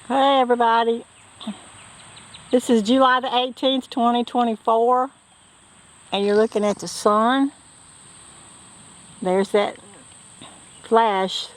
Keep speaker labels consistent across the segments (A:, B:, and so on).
A: Hey everybody, this is July the 18th, 2024, and you're looking at the sun. There's that flash.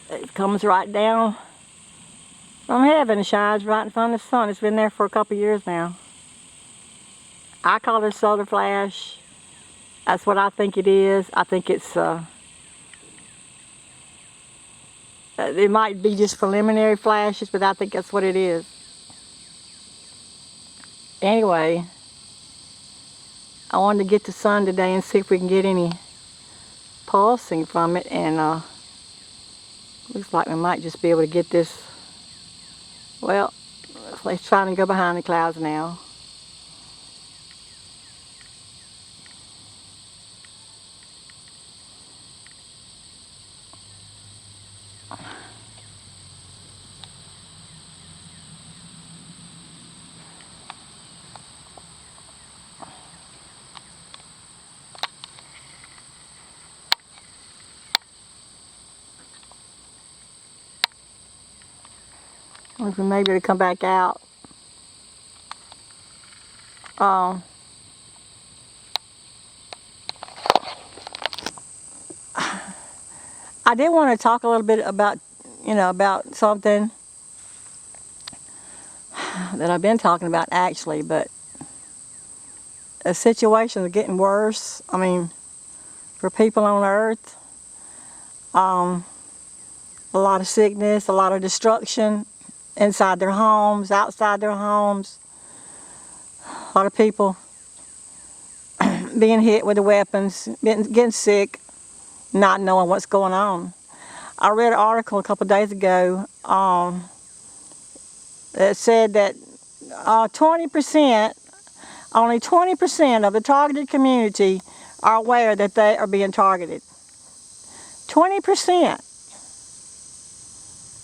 A: It comes right down from heaven and shines right in front of the sun. It's been there for a couple years now. I call it a solar flash. That's what I think it is. I think it might be just preliminary flashes, but I think that's what it is. Anyway, I wanted to get the sun today and see if we can get any pulsing from it, and looks like we might just be able to get this. Well, let's try and go behind the clouds now. We can maybe come back out. Um, I did want to talk a little bit about, about something that I've been talking about actually, but the situation is getting worse. I mean, for people on Earth, a lot of sickness, a lot of destruction inside their homes, outside their homes. A lot of people being hit with the weapons, getting sick, not knowing what's going on. I read an article a couple of days ago that said that 20%, only 20% of the targeted community are aware that they are being targeted. 20%.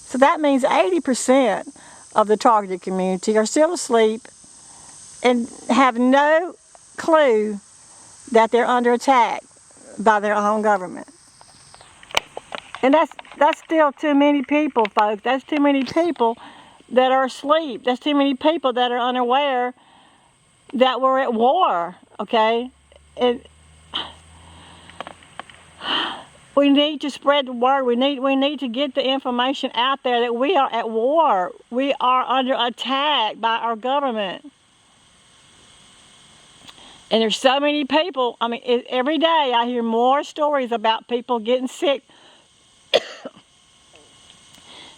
A: So that means 80% of the targeted community are still asleep and have no clue that they're under attack by their own government. And that's still too many people, folks. That's too many people that are asleep. That's too many people that are unaware that we're at war, okay? And we need to spread the word. We need to get the information out there that we are at war. We are under attack by our government. And there's so many people. I mean, every day I hear more stories about people getting sick.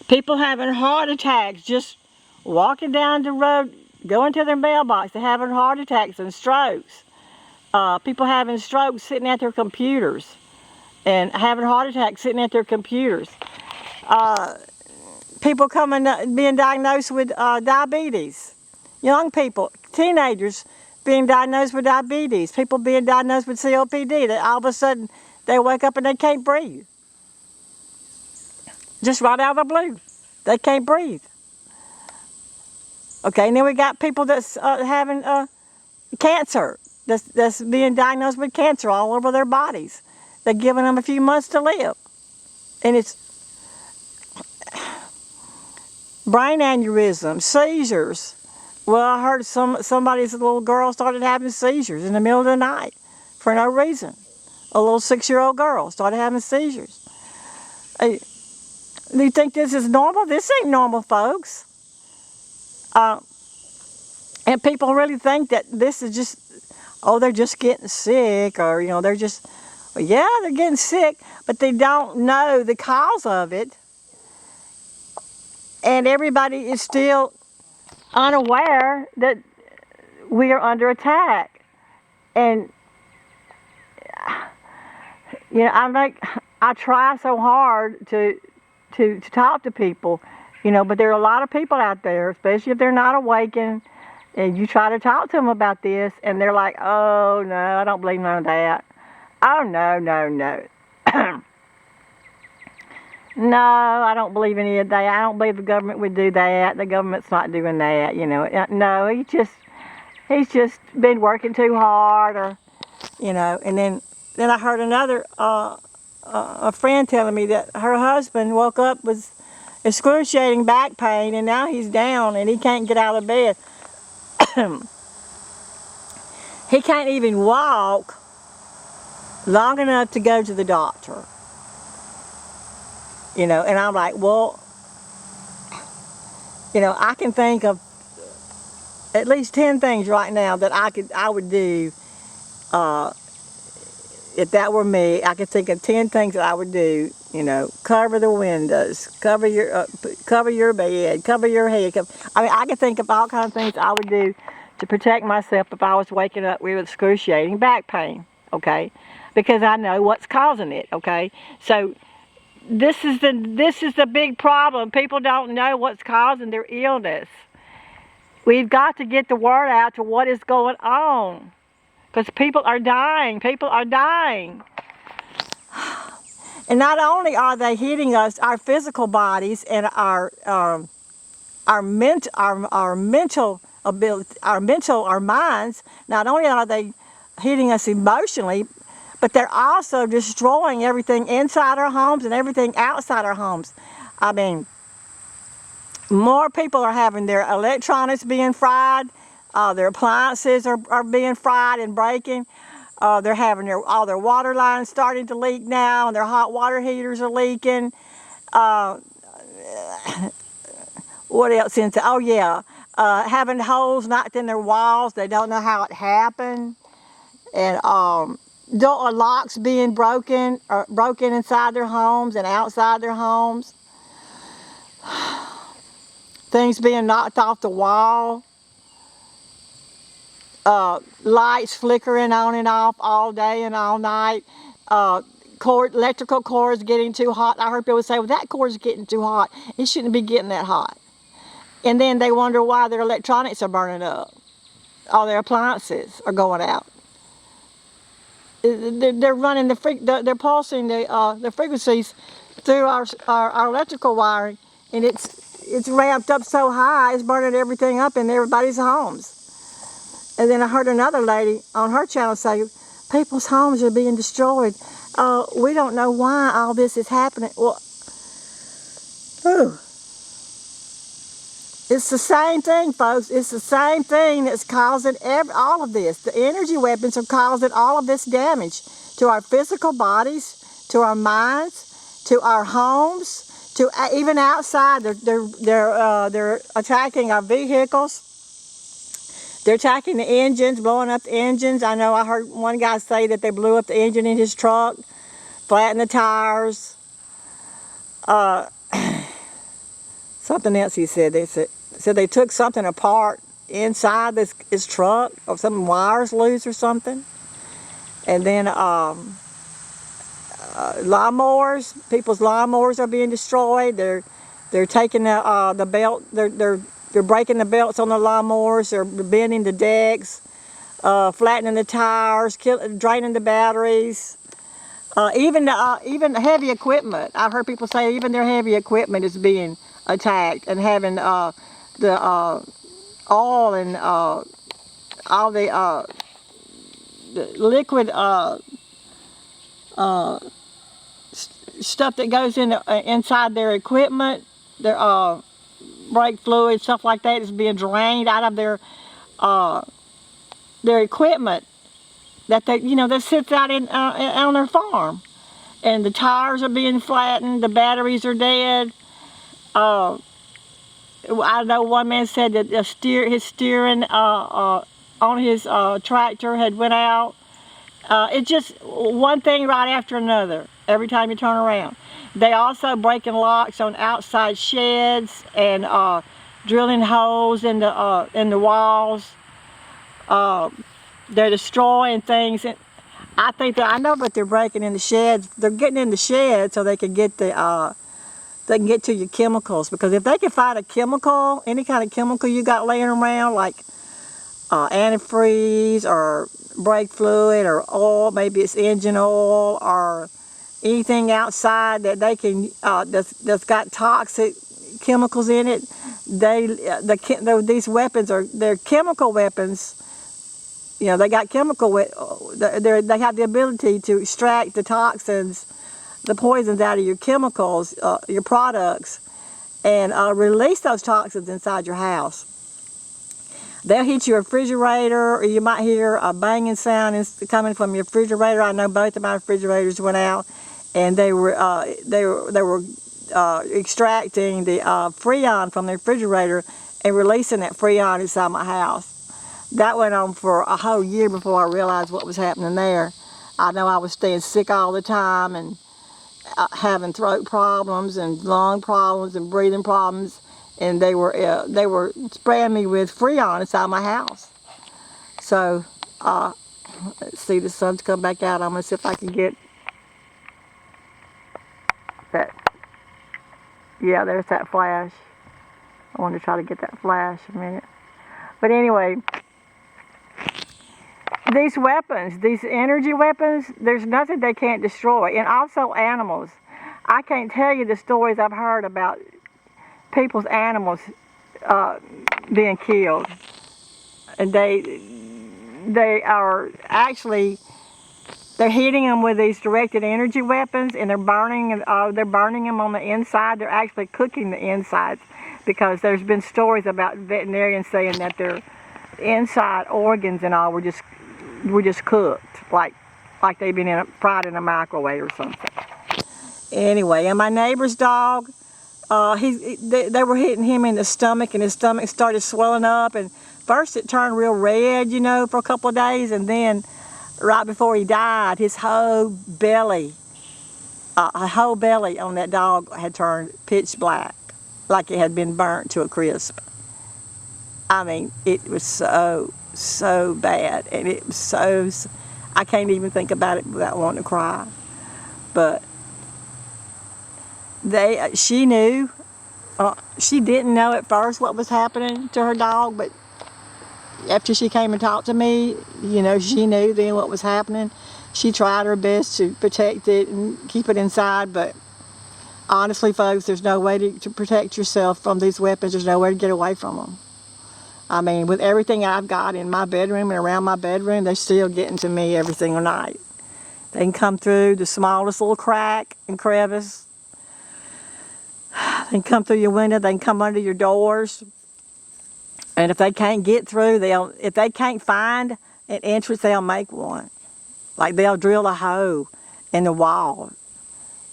A: People having heart attacks just walking down the road, going to their mailbox. They're having heart attacks and strokes. People having strokes sitting at their computers and having heart attacks sitting at their computers. People being diagnosed with diabetes. Young people, teenagers being diagnosed with diabetes. People being diagnosed with COPD. That all of a sudden they wake up and they can't breathe. Just right out of the blue. They can't breathe. Okay, and then we got people that's having cancer. That's being diagnosed with cancer all over their bodies. They're giving them a few months to live. And it's brain aneurysm, seizures. Well, I heard somebody's little girl started having seizures in the middle of the night for no reason. A little 6-year-old girl started having seizures. Do you think this is normal? This ain't normal, folks. And people really think that this is just, they're just getting sick, or, they're just, well, yeah, they're getting sick, but they don't know the cause of it. And everybody is still unaware that we are under attack. And, I try so hard to talk to people, but there are a lot of people out there, especially if they're not awakened, and you try to talk to them about this, and they're like, oh, no, I don't believe none of that. Oh, no. No, I don't believe any of that. I don't believe the government would do that. The government's not doing that, No, he's just been working too hard, or, And then I heard another, a friend telling me that her husband woke up, was excruciating back pain, and now he's down and he can't get out of bed. He can't even walk long enough to go to the doctor. You know, and I'm like, well, you know, I can think of at least 10 things right now that I would do if that were me. I could think of 10 things that I would do. You know, cover the windows, cover your bed, cover your head. I mean, I could think of all kinds of things I would do to protect myself if I was waking up with excruciating back pain. Okay, because I know what's causing it. Okay, so this is the big problem. People don't know what's causing their illness. We've got to get the word out to what is going on, because people are dying. People are dying. And not only are they hitting us, our physical bodies and our mental ability, our minds. Not only are they hitting us emotionally, but they're also destroying everything inside our homes and everything outside our homes. I mean, more people are having their electronics being fried, their appliances are being fried and breaking. They're having all their water lines starting to leak now, and their hot water heaters are leaking. What else? Oh yeah, having holes knocked in their walls. They don't know how it happened, and door locks being broken inside their homes and outside their homes. Things being knocked off the wall. Lights flickering on and off all day and all night. Electrical cords getting too hot. I heard people say, well, that cord's getting too hot. It shouldn't be getting that hot. And then they wonder why their electronics are burning up. All their appliances are going out. They're running they're pulsing the frequencies through our electrical wiring, and it's ramped up so high, it's burning everything up in everybody's homes. And then I heard another lady on her channel say, people's homes are being destroyed. We don't know why all this is happening. Well, it's the same thing, folks. It's the same thing that's causing all of this. The energy weapons are causing all of this damage to our physical bodies, to our minds, to our homes, to even outside. They're attacking our vehicles. They're attacking the engines, blowing up the engines. I know I heard one guy say that they blew up the engine in his truck, flattened the tires. Something else he said. They said they took something apart inside his truck, or some wires loose or something. And then lawnmowers, people's lawnmowers are being destroyed. They're taking the belt. They're breaking the belts on the lawnmowers. They're bending the decks, flattening the tires, draining the batteries. Even heavy equipment. I've heard people say even their heavy equipment is being attacked, and having the oil and all the liquid stuff that goes inside their equipment, their brake fluid, stuff like that, is being drained out of their equipment that that sits out on their farm. And the tires are being flattened, the batteries are dead. I know one man said that his steering on his tractor had went out. It's just one thing right after another every time you turn around. They also breaking locks on outside sheds and drilling holes in the walls. They're destroying things. And I know that they're breaking in the sheds. They're getting in the sheds so they can get they can get to your chemicals. Because if they can find a chemical, any kind of chemical you got laying around, like antifreeze or brake fluid or oil, maybe it's engine oil or anything outside that they can that's got toxic chemicals in it, these weapons they're chemical weapons. They got they have the ability to extract the toxins, the poisons out of your chemicals, your products, and release those toxins inside your house. They'll hit your refrigerator, or you might hear a banging sound coming from your refrigerator. I know both of my refrigerators went out, and they were extracting the Freon from the refrigerator and releasing that Freon inside my house. That went on for a whole year before I realized what was happening there. I know I was staying sick all the time and having throat problems and lung problems and breathing problems, and they were spraying me with Freon inside my house. So let's see, the sun's come back out. I'm gonna see if I can get that. Yeah, there's that flash. I want to try to get that flash in a minute. But anyway, these weapons, these energy weapons, there's nothing they can't destroy. And also animals. I can't tell you the stories I've heard about people's animals being killed. And they are actually, they're hitting them with these directed energy weapons, and they're burning them on the inside. They're actually cooking the insides, because there's been stories about veterinarians saying that their inside organs and all were just cooked, like they've been fried in a microwave or something. Anyway, and my neighbor's dog, they were hitting him in the stomach, and his stomach started swelling up, and first it turned real red, for a couple of days, and then right before he died, his whole belly on that dog had turned pitch black, like it had been burnt to a crisp. I mean, it was so bad, and it was I can't even think about it without wanting to cry. But she knew, she didn't know at first what was happening to her dog, but after she came and talked to me, she knew then what was happening. She tried her best to protect it and keep it inside, but honestly, folks, there's no way to protect yourself from these weapons. There's no way to get away from them. I mean, with everything I've got in my bedroom and around my bedroom, they're still getting to me every single night. They can come through the smallest little crack and crevice. They can come through your window. They can come under your doors. And if they can't get through, if they can't find an entrance, they'll make one. Like they'll drill a hole in the walls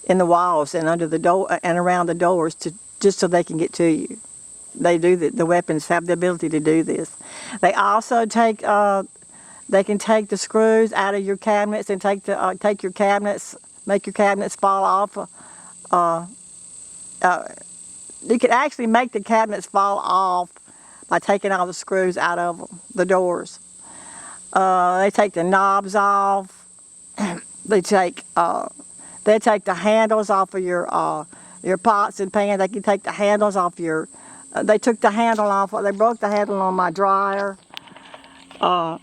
A: and under the door and around the doors just so they can get to you. They do that. The weapons have the ability to do this. They also take they can take the screws out of your cabinets and take your cabinets, make your cabinets fall off. You can actually make the cabinets fall off by taking all the screws out of them, the doors. They take the knobs off. They take the handles off of your pots and pans. They can take the handles off your. They took the handle off. They broke the handle on my dryer. I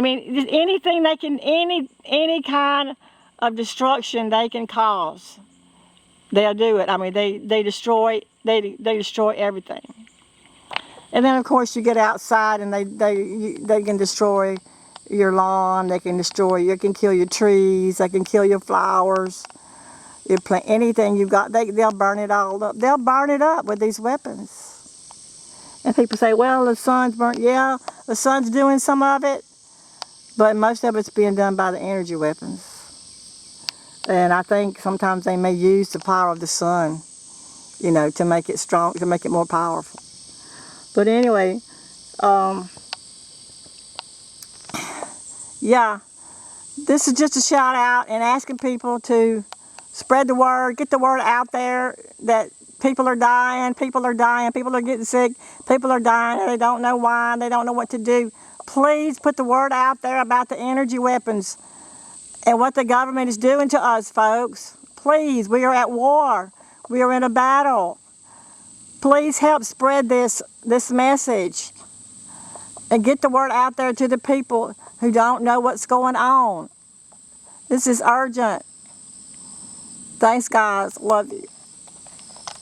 A: mean, just anything they can, any kind of destruction they can cause, they'll do it. I mean, they destroy everything. And then of course you get outside and they can destroy your lawn. They can kill your trees. They can kill your flowers. You plant anything you've got. They'll burn it all up. They'll burn it up with these weapons. And people say, well, the sun's burnt. Yeah, the sun's doing some of it, but most of it's being done by the energy weapons. And I think sometimes they may use the power of the sun, to make it strong, to make it more powerful. But anyway, yeah, this is just a shout out and asking people to spread the word, get the word out there that people are dying, people are getting sick, people are dying, and they don't know why, they don't know what to do. Please put the word out there about the energy weapons and what the government is doing to us, folks. Please, we are at war. We are in a battle. Please help spread this message and get the word out there to the people who don't know what's going on. This is urgent. Thanks, guys. Love you.